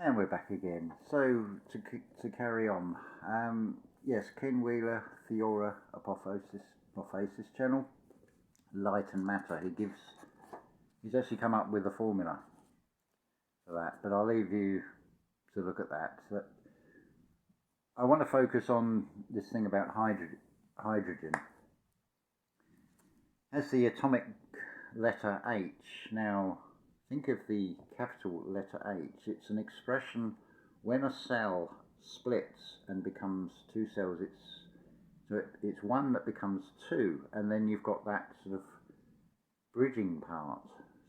And we're back again. So to carry on, yes, Ken Wheeler, Theora Apophasis channel, light and matter. He's actually come up with a formula for that, but I'll leave you to look at that. So I want to focus on this thing about hydrogen. As the atomic letter H. Now, think of the capital letter H. It's an expression when a cell splits and becomes two cells. It's one that becomes two, and then you've got that sort of bridging part.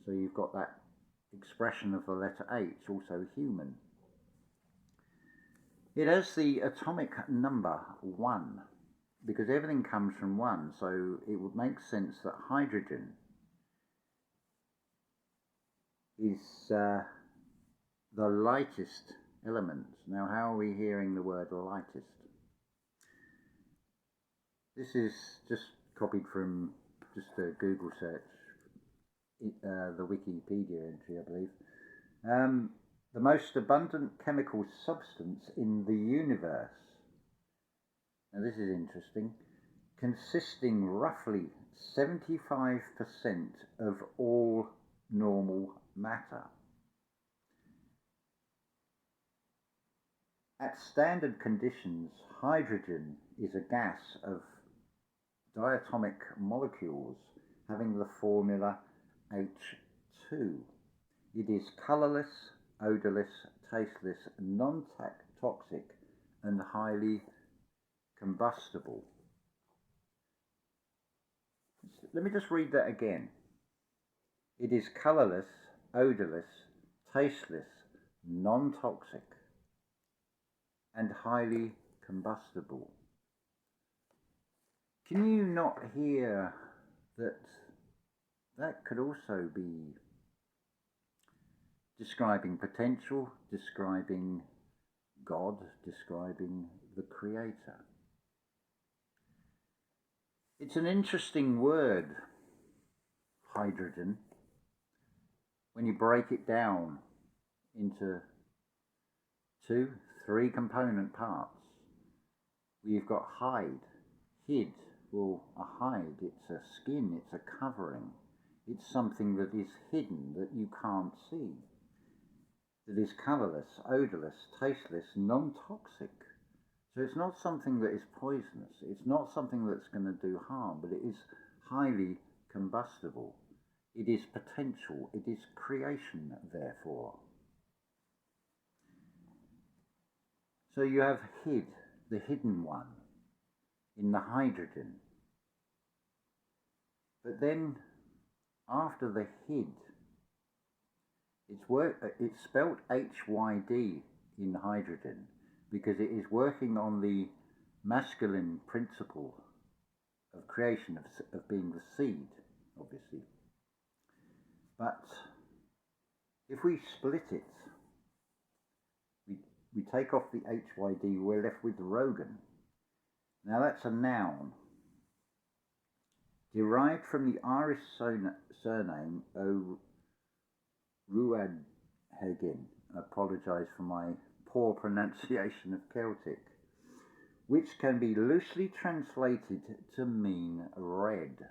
So you've got that expression of the letter H, also human. It has the atomic number 1, because everything comes from 1, so it would make sense that hydrogen is the lightest element. Now, how are we hearing the word lightest? This is just copied from just a Google search, the Wikipedia entry, I believe. The most abundant chemical substance in the universe. Now, this is interesting. Consisting roughly 75% of all normal matter. At standard conditions, hydrogen is a gas of diatomic molecules having the formula H2. It is colourless, odourless, tasteless, non-toxic, and highly combustible. Let me just read that again. It is colourless, odourless, tasteless, non-toxic, and highly combustible. Can you not hear that that could also be describing potential, describing God, describing the Creator? It's an interesting word, hydrogen, when you break it down into 2, 3 component parts. We've got hide, hid. Well, a hide, it's a skin, it's a covering. It's something that is hidden, that you can't see. That is colourless, odourless, tasteless, non-toxic. So it's not something that is poisonous. It's not something that's going to do harm, but it is highly combustible. It is potential. It is creation, therefore. So you have hid, the hidden one, in the hydrogen. But then, after the hid, it's spelt HYD in hydrogen because it is working on the masculine principle of creation, of being the seed, obviously. But if we split it, we take off the HYD, we're left with Rogan. Now that's a noun, derived from the Irish surname O'Ruadhagen. I apologise for my poor pronunciation of Celtic, which can be loosely translated to mean red.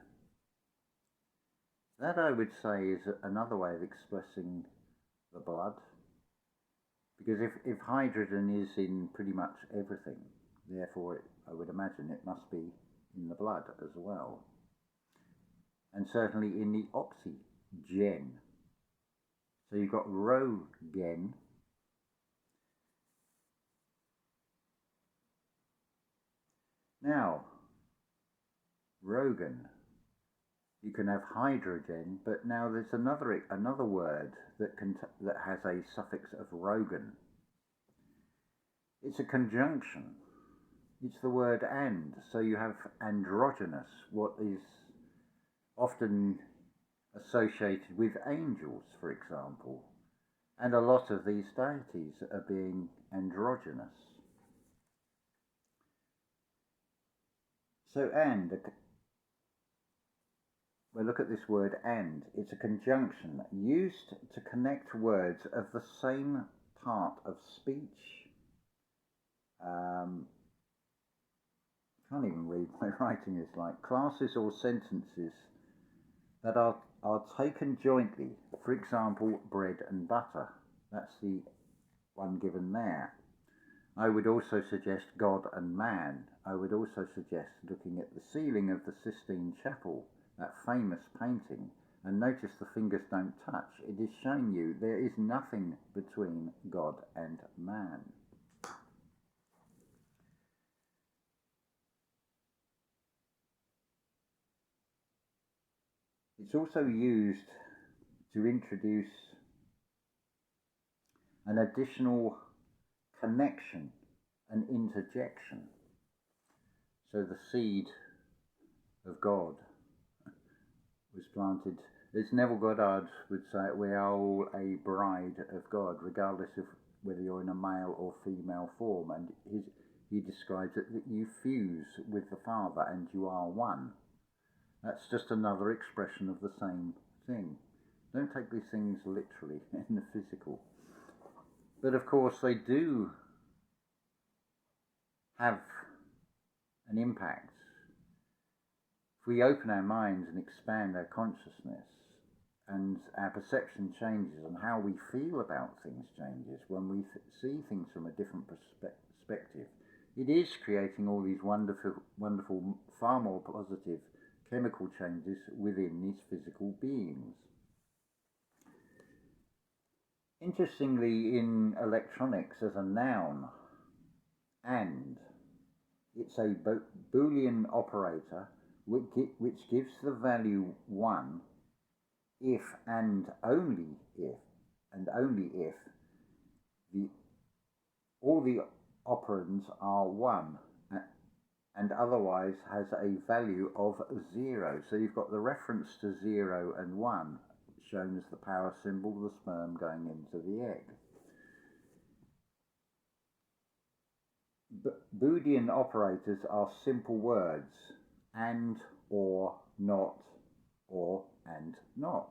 That, I would say, is another way of expressing the blood, because if hydrogen is in pretty much everything, therefore I would imagine it must be in the blood as well, and certainly in the oxygen. So you've got Rogen. Now, Rogan. You can have hydrogen, but now there's another word that has a suffix of Rogan. It's a conjunction. It's the word and. So you have androgynous, what is often associated with angels, for example, and a lot of these deities are being androgynous. So well, look at this word and. It's a conjunction used to connect words of the same part of speech. Can't even read my writing is like classes or sentences that are taken jointly. For example, bread and butter. That's the one given there. I would also suggest God and man. I would also suggest looking at the ceiling of the Sistine Chapel, that famous painting, and notice the fingers don't touch. It is showing you there is nothing between God and man. It's also used to introduce an additional connection, an interjection. So the seed of God was planted. As Neville Goddard would say, we are all a bride of God, regardless of whether you're in a male or female form. And he describes it that you fuse with the Father and you are one. That's just another expression of the same thing. Don't take these things literally in the physical. But of course they do have an impact. If we open our minds and expand our consciousness and our perception changes and how we feel about things changes when we see things from a different perspective, it is creating all these wonderful, far more positive chemical changes within these physical beings. Interestingly, in electronics, as a noun, and it's a Boolean operator which gives the value 1 if and only if all the operands are 1 and otherwise has a value of 0. So you've got the reference to 0 and 1 shown as the power symbol, the sperm going into the egg. Boolean operators are simple words, and, or, not, or, and not.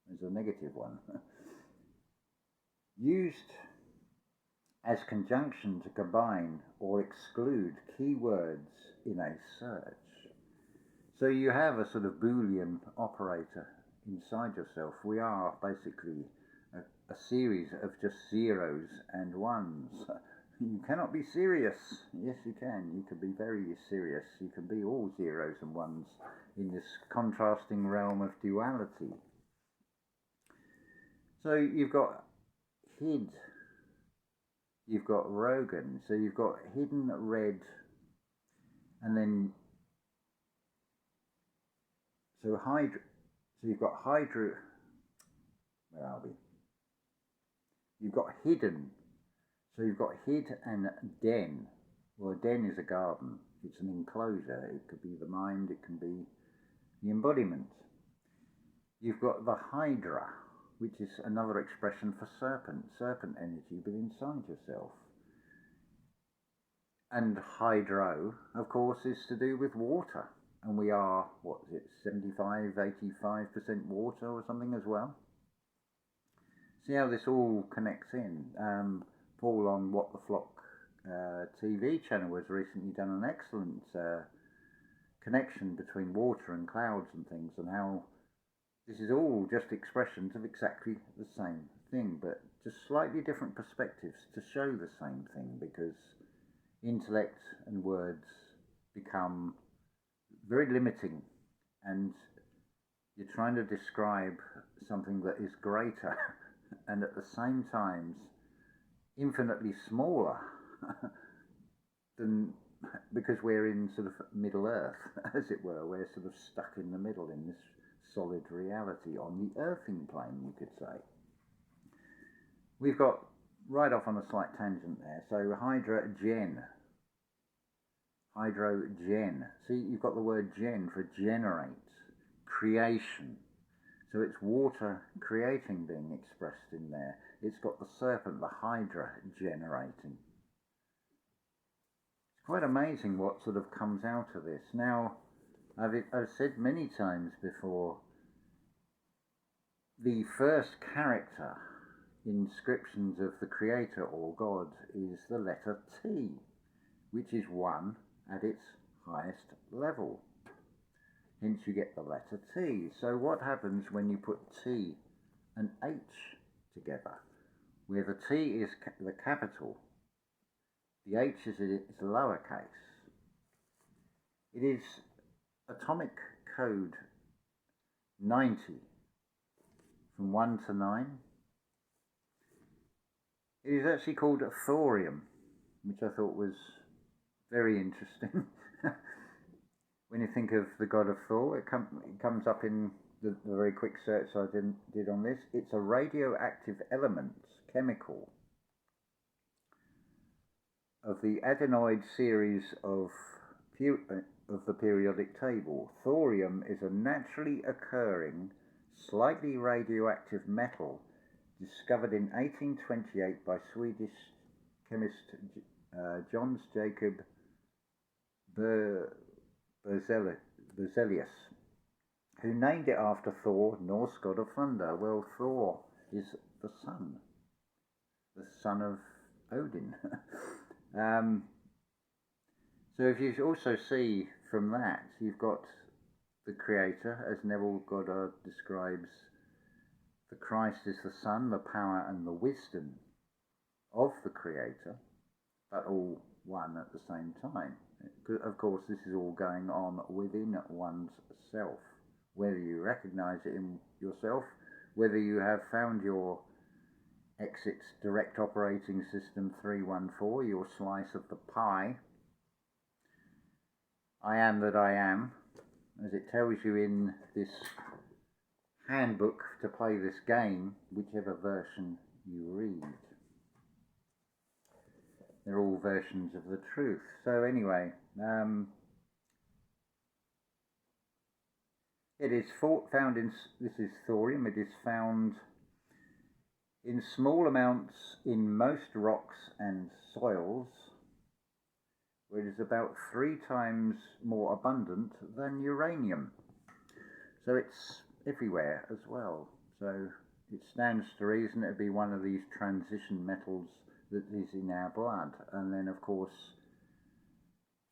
There's a negative one. Used as conjunction to combine or exclude keywords in a search. So you have a sort of Boolean operator inside yourself. We are basically a series of just zeros and ones. You cannot be serious. Yes, you can. You can be very serious. You can be all zeros and ones in this contrasting realm of duality. So you've got hid, you've got Rogan, so you've got hidden, red, and then so you've got hydro. Where are we? You've got hidden. So you've got hid and den. Well, a den is a garden. It's an enclosure. It could be the mind. It can be the embodiment. You've got the hydra, which is another expression for serpent energy, but inside yourself. And hydro, of course, is to do with water. And we are, 75, 85% water or something as well. See how this all connects in. Paul on What the Flock TV channel has recently done an excellent connection between water and clouds and things, and how this is all just expressions of exactly the same thing, but just slightly different perspectives to show the same thing, because intellect and words become very limiting, and you're trying to describe something that is greater and at the same time infinitely smaller than, because we're in sort of Middle Earth, as it were. We're sort of stuck in the middle in this solid reality on the earthing plane, you could say. We've got right off on a slight tangent there. So hydrogen. See, you've got the word gen for generate, creation. So it's water creating being expressed in there. It's got the serpent, the hydra, generating. It's quite amazing what sort of comes out of this. Now, I've said many times before, the first character inscriptions of the Creator or God is the letter T, which is 1 at its highest level. Hence you get the letter T. So what happens when you put T and H together, where the T is the capital, the H is lowercase? It is atomic code 90 from 1 to 9. It is actually called thorium, which I thought was very interesting. When you think of the god of Thor, it comes up in the very quick search I did on this. It's a radioactive element, chemical, of the adenoid series of the periodic table. Thorium is a naturally occurring, slightly radioactive metal discovered in 1828 by Swedish chemist Johns Jacob Berzelius, who named it after Thor, Norse god of thunder. Well, Thor is the son of Odin. So if you also see from that, you've got the Creator, as Neville Goddard describes, the Christ is the Son, the power and the wisdom of the Creator, but all one at the same time. Of course, this is all going on within one's self, whether you recognize it in yourself, whether you have found your exit direct operating system 314, your slice of the pie. I am that I am, as it tells you in this handbook to play this game, whichever version you read. They're all versions of the truth. So anyway, it is found in, this is thorium, it is found in small amounts in most rocks and soils, where it is about 3 times more abundant than uranium. So it's everywhere as well. So it stands to reason it would be one of these transition metals that is in our blood. And then, of course,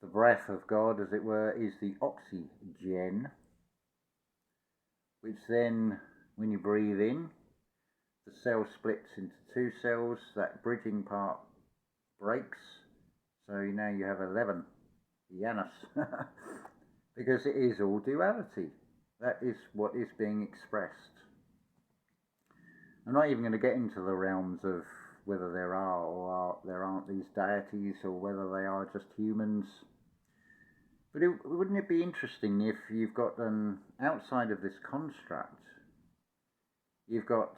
the breath of God, as it were, is the oxygen, which then, when you breathe in, the cell splits into 2 cells. That bridging part breaks. So now you have 11, Janus, because it is all duality. That is what is being expressed. I'm not even going to get into the realms of whether there are or there aren't these deities, or whether they are just humans. But wouldn't it be interesting if you've got outside of this construct, you've got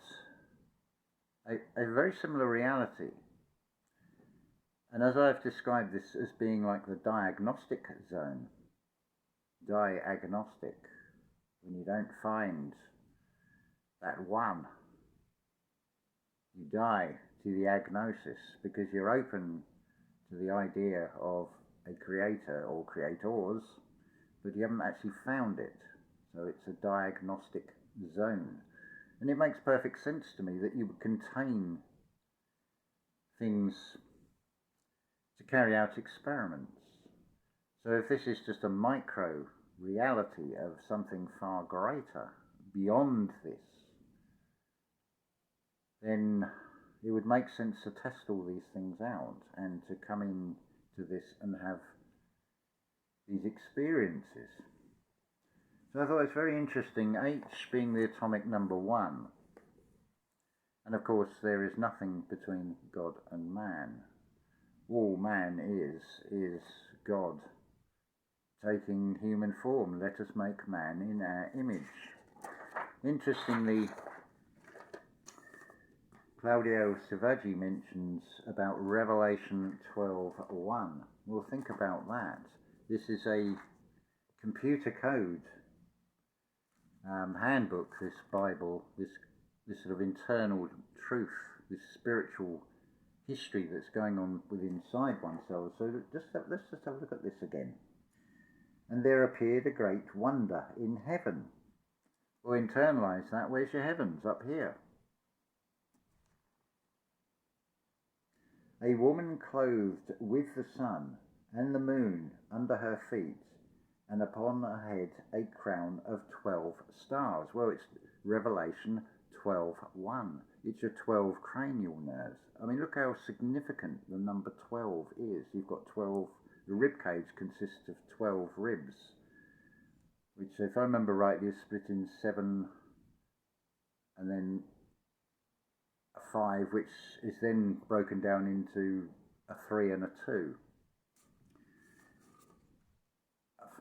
a very similar reality. And as I've described this as being like the diagnostic zone, diagnostic, when you don't find that one, you die to the agnosis, because you're open to the idea of a creator or creators, but you haven't actually found it. So it's a diagnostic zone. And it makes perfect sense to me that you would contain things to carry out experiments. So if this is just a micro reality of something far greater beyond this, then it would make sense to test all these things out and to come into this and have these experiences. So I thought it's very interesting, H being the atomic number 1. And of course there is nothing between God and man. All man is God taking human form. Let us make man in our image. Interestingly, Claudio Savaggi mentions about Revelation 12:1. Well, think about that. This is a computer code handbook, this Bible, this sort of internal truth, this spiritual history that's going on within inside oneself. So let's just have a look at this again. And there appeared a great wonder in heaven. Well, internalize that. Where's your heavens? Up here. A woman clothed with the sun and the moon under her feet, and upon her head a crown of 12 stars. Well, it's Revelation 12:1. It's your 12 cranial nerves. I mean, look how significant the number 12 is. You've got 12, the rib cage consists of 12 ribs, which, if I remember rightly, is split in 7 and then a 5, which is then broken down into a 3 and a 2.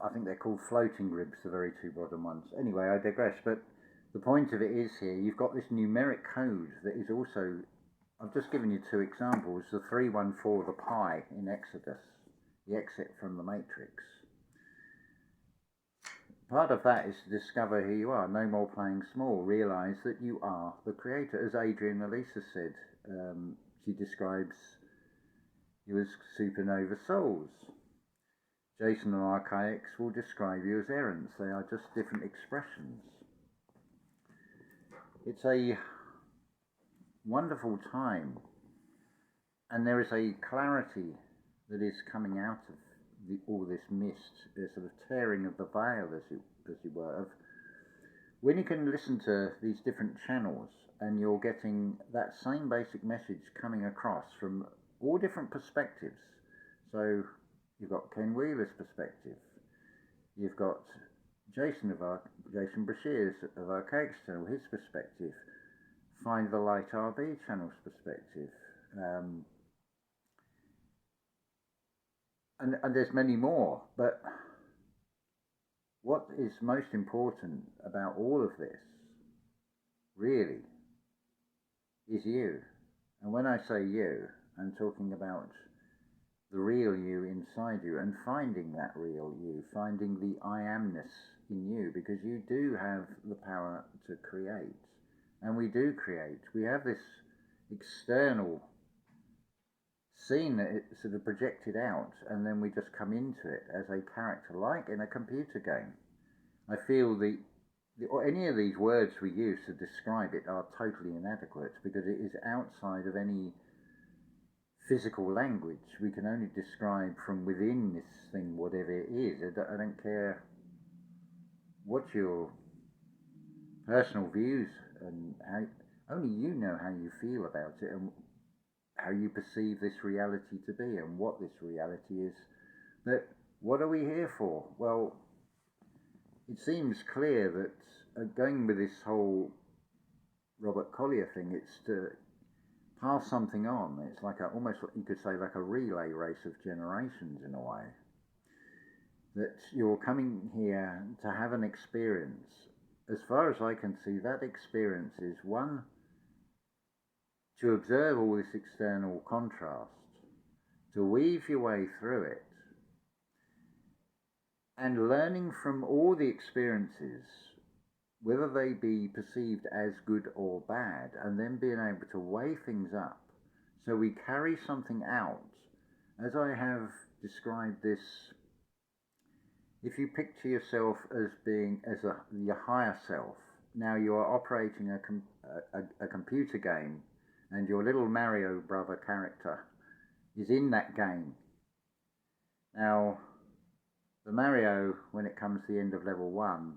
I think they're called floating ribs, the very two bottom ones. Anyway, I digress, but the point of it is here, you've got this numeric code that is also, I've just given you two examples, the 314, the pi in Exodus, the exit from the matrix. Part of that is to discover who you are, no more playing small, realise that you are the creator. As Adrian Elisa said, she describes you as supernova souls. Jason and Archaics will describe you as errants. They are just different expressions. It's a wonderful time, and there is a clarity that is coming out of all this mist, a sort of tearing of the veil, as you were, of when you can listen to these different channels and you're getting that same basic message coming across from all different perspectives. So you've got Ken Wheeler's perspective, you've got Jason Brashear's of Archaics channel, his perspective, Find the Light RB channel's perspective, and there's many more, but what is most important about all of this, really, is you. And when I say you, I'm talking about the real you inside you, and finding that real you, finding the I amness in you, because you do have the power to create. And we do create. We have this external scene that it's sort of projected out, and then we just come into it as a character, like in a computer game. I feel any of these words we use to describe it are totally inadequate, because it is outside of any physical language. We can only describe from within this thing, whatever it is. I don't care what your personal views and how, only you know how you feel about it and how you perceive this reality to be and what this reality is. But what are we here for? Well, it seems clear that going with this whole Robert Collier thing, it's to pass something on. It's like almost what you could say, like a relay race of generations in a way. That you're coming here to have an experience. As far as I can see, that experience is one, to observe all this external contrast, to weave your way through it, and learning from all the experiences, whether they be perceived as good or bad, and then being able to weigh things up so we carry something out. As I have described this, if you picture yourself as being your higher self, now you are operating a computer game, and your little Mario brother character is in that game. Now, the Mario, when it comes to the end of level 1,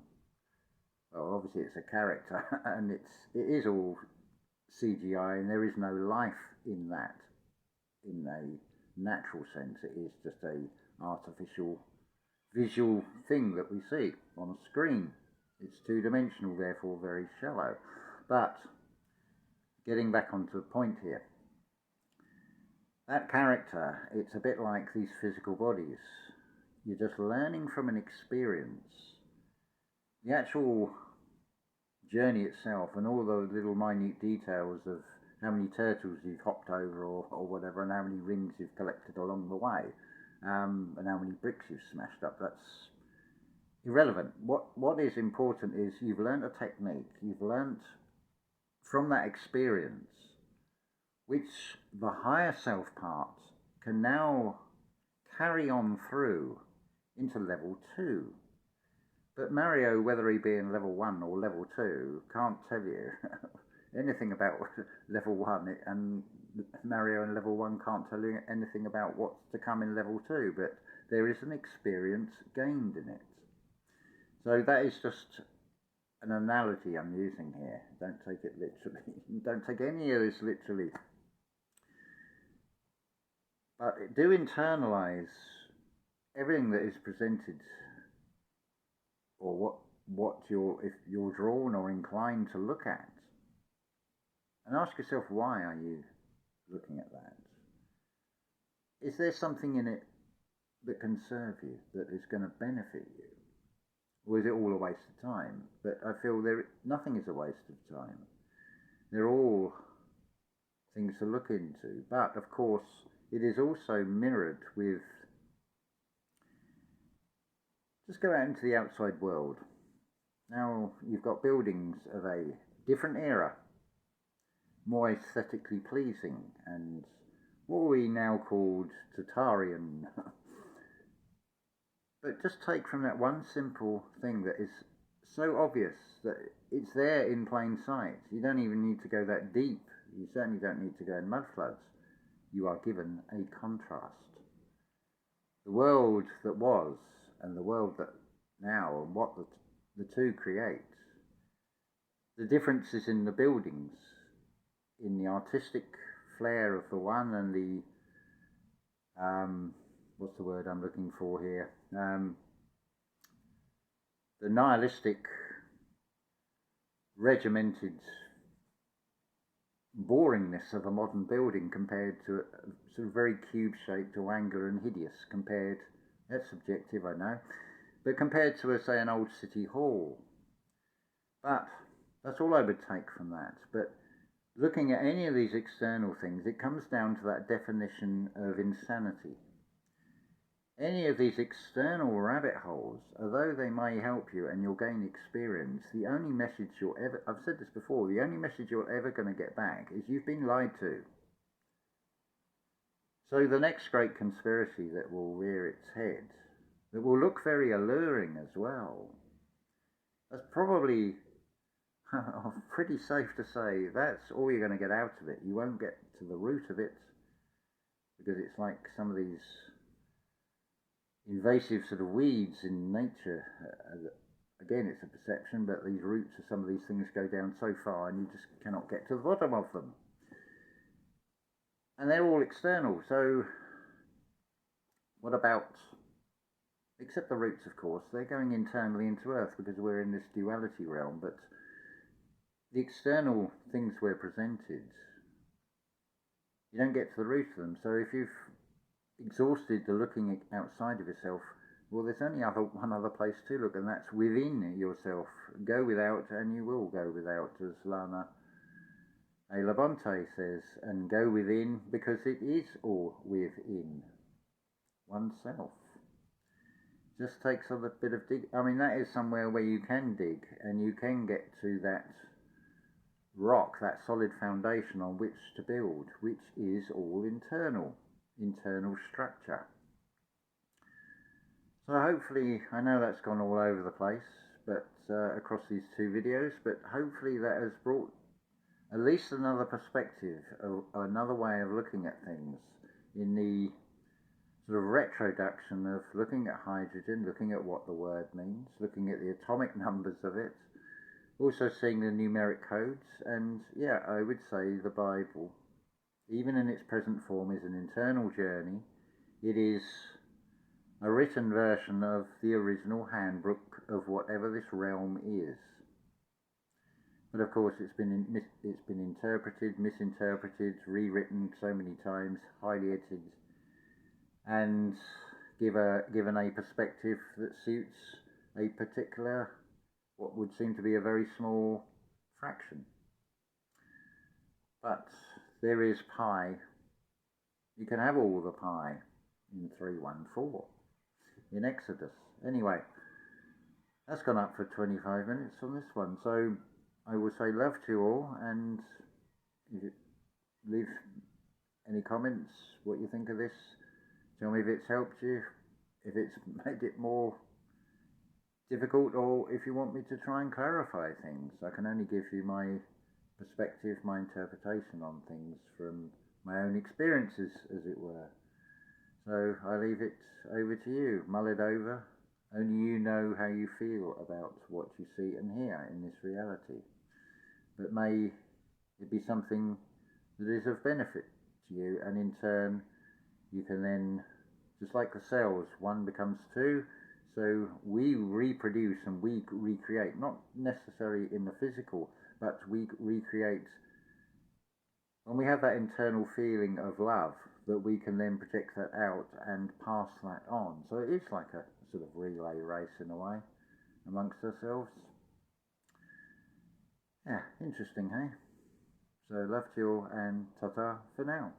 well, obviously it's a character, and it is all CGI, and there is no life in that, in a natural sense. It is just a artificial visual thing that we see on a screen. It's two-dimensional, therefore very shallow. But getting back onto the point here, that character, it's a bit like these physical bodies. You're just learning from an experience. The actual journey itself and all the little minute details of how many turtles you've hopped over or whatever, and how many rings you've collected along the way, and how many bricks you've smashed up, that's irrelevant. What is important is you've learnt a technique, you've learnt from that experience, which the higher self part can now carry on through into level 2. But Mario, whether he be in level 1 or level 2, can't tell you. anything about level 1, and Mario in level 1 can't tell you anything about what's to come in level 2, but there is an experience gained in it. So that is just an analogy I'm using here. Don't take it literally. Don't take any of this literally. But do internalize everything that is presented, or if you're drawn or inclined to look at, and ask yourself, why are you looking at that? Is there something in it that can serve you, that is going to benefit you? Or is it all a waste of time? But I feel nothing is a waste of time. They're all things to look into. But of course, it is also mirrored with, just go out into the outside world. Now you've got buildings of a different era, more aesthetically pleasing, and what we now called Tatarian. But just take from that one simple thing that is so obvious that it's there in plain sight. You don't even need to go that deep. You certainly don't need to go in mud floods. You are given a contrast. The world that was and the world that now, and what the two create. The differences in the buildings, in the artistic flair of the one, and the what's the word I'm looking for here? The nihilistic, regimented boringness of a modern building compared to a sort of very cube-shaped or angular and hideous compared, that's subjective I know, but compared to, say, an old city hall. But that's all I would take from that. But looking at any of these external things, it comes down to that definition of insanity. Any of these external rabbit holes, although they may help you and you'll gain experience, the only message you'll ever, I've said this before, the only message you're ever going to get back is you've been lied to. So the next great conspiracy that will rear its head, that will look very alluring as well, that's probably pretty safe to say that's all you're going to get out of it. You won't get to the root of it, because it's like some of these invasive sort of weeds in nature. Again, it's a perception, but these roots of some of these things go down so far and you just cannot get to the bottom of them. And they're all external, so what about, except the roots of course, they're going internally into Earth because we're in this duality realm, but the external things we're presented, you don't get to the root of them. So if you've exhausted the looking outside of yourself, well, there's only one other place to look, and that's within yourself. Go without and you will go without, as Lana A. Labonte says, and go within because it is all within oneself. Just takes a little bit of dig. I mean, that is somewhere where you can dig and you can get to that rock, that solid foundation on which to build, which is all internal structure. So hopefully, I know that's gone all over the place, but across these two videos, but hopefully that has brought at least another perspective, another way of looking at things, in the sort of retroduction of looking at hydrogen, looking at what the word means, looking at the atomic numbers of it, also seeing the numeric codes, and yeah, I would say the Bible, even in its present form, is an internal journey. It is a written version of the original handbook of whatever this realm is. But of course it's been interpreted, misinterpreted, rewritten so many times, highly edited, and given a perspective that suits a particular, what would seem to be a very small fraction. But there is pi. You can have all the pi in 314 in Exodus. Anyway, that's gone up for 25 minutes on this one. So I will say love to you all, and leave any comments, what you think of this. Tell me if it's helped you, if it's made it more difficult, or if you want me to try and clarify things. I can only give you my perspective, my interpretation on things from my own experiences, as it were. So I leave it over to you. Mull it over. Only you know how you feel about what you see and hear in this reality. But may it be something that is of benefit to you, and in turn you can then, just like the cells, one becomes two, so we reproduce and we recreate, not necessarily in the physical, but we recreate when we have that internal feeling of love, that we can then project that out and pass that on. So it is like a sort of relay race in a way amongst ourselves. Yeah, interesting, hey? So love to you all, and ta-ta for now.